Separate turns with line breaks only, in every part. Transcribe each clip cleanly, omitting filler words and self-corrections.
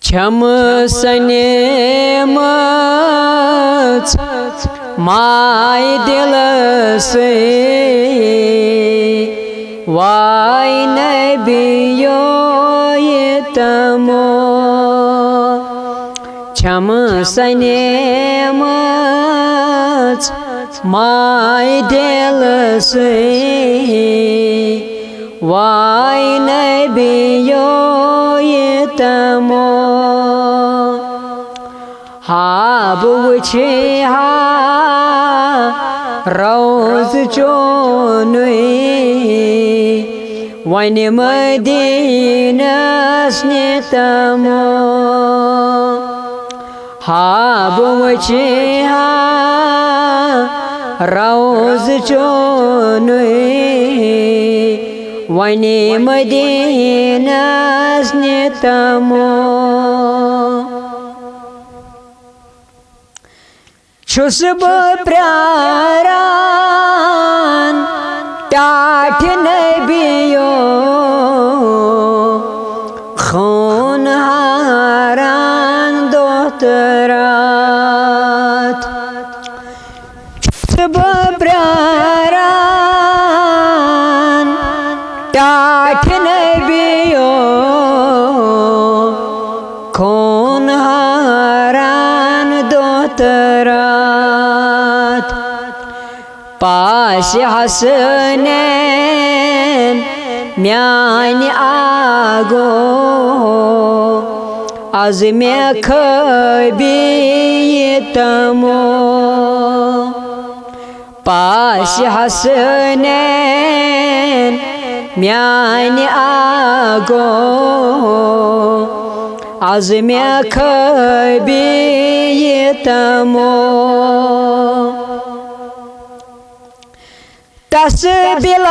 छम सनेमच माय दिल से वाय नबियो ये तमो छम सनेमच माय दिल से वाय नबियो ये तमो हाब वुछे हा रोज चोनुई वन मदीनस नितमो हाब वुछे हा रोज चोनुई वन मदीनस नितमो छुस प्रारान टाठ नबियो खून हारान दोतरात छुस प्रारान टाठ नबियो खून हारान दोतरात पास हसनैन म्यान आगो आज में खबी तमो पास हसनैन म्यान आगो आज में खबी तमो तस बिलालस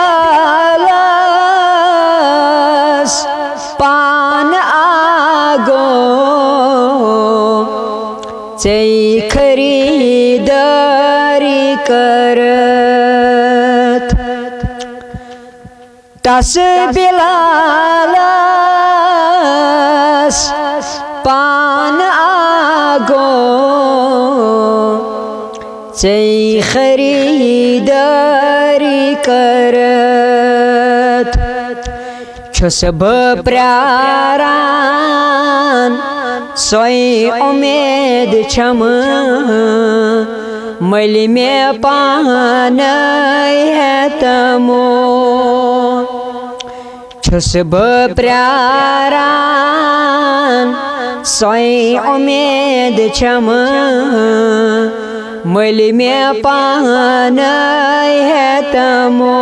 पान आगो चै खरीदारी करत तस बिलालस पान आगो चै खरीदारी करत छुस प्रारान सोई उम्मीद छम मलि में पान है तमो छुस प्रारान सोई उम्मीद छम मलि में पान है तमो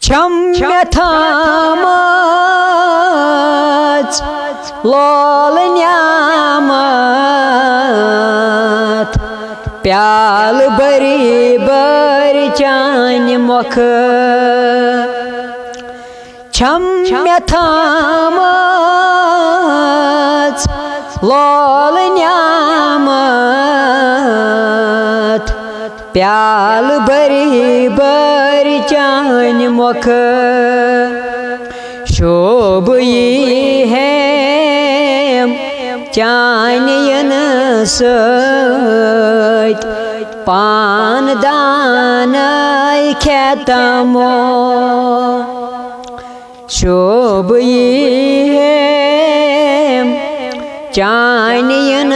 छम थामच लोल न्यामत प्याल बरी बरी चान मुख छम थामच लोल न्यामत प्याल बरी बरी चान मुख शोभ है चान यन सत पान दान ख्यातमो शोभ है चान यन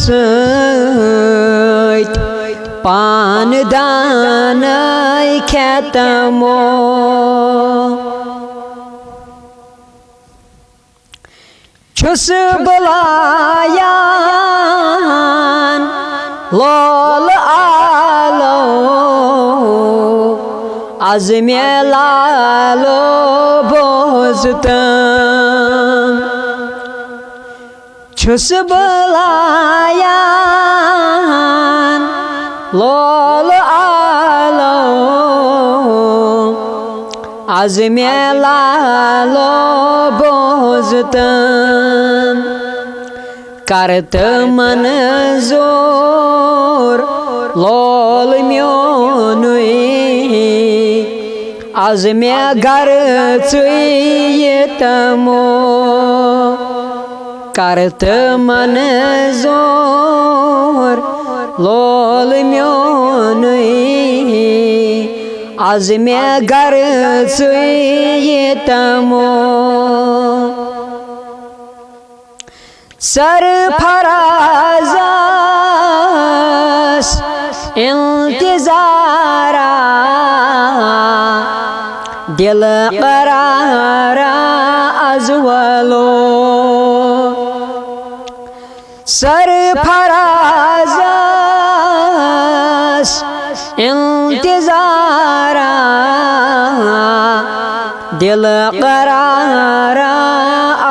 सत पान दान ख्यातमो छुस बलायान लोल आलो आज में लालो बोझतम छुस बलायान लोल आलो आज में लालो बोझतम करत मन जोर लोल म्योनुई आज मैं घर तमो करत मन जोर लोल म्योन आज मैं घर तमो सरफराज़स इंतज़ारा दिल करारा अज़वलो सरफराज़स इंतज़ारा दिल करारा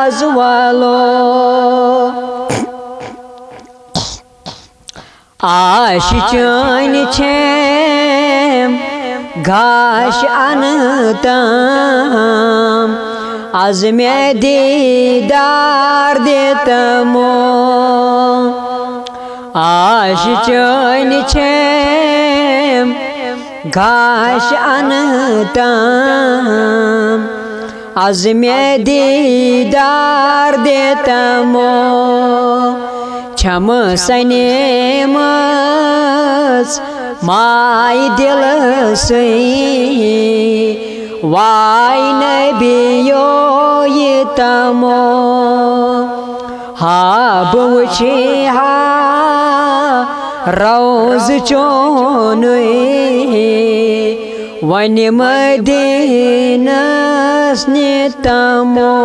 अज़वलो आशिचन छेम घाश अनतम आज मैं दीदार देतमो आशिचन छेम घाश अनतम आज मैं दीदार देतमो छम सनेमस माय दिल से वाय नबियो ये तमो हा बुछे हा रोज चोन वन मदीनस ने तमो।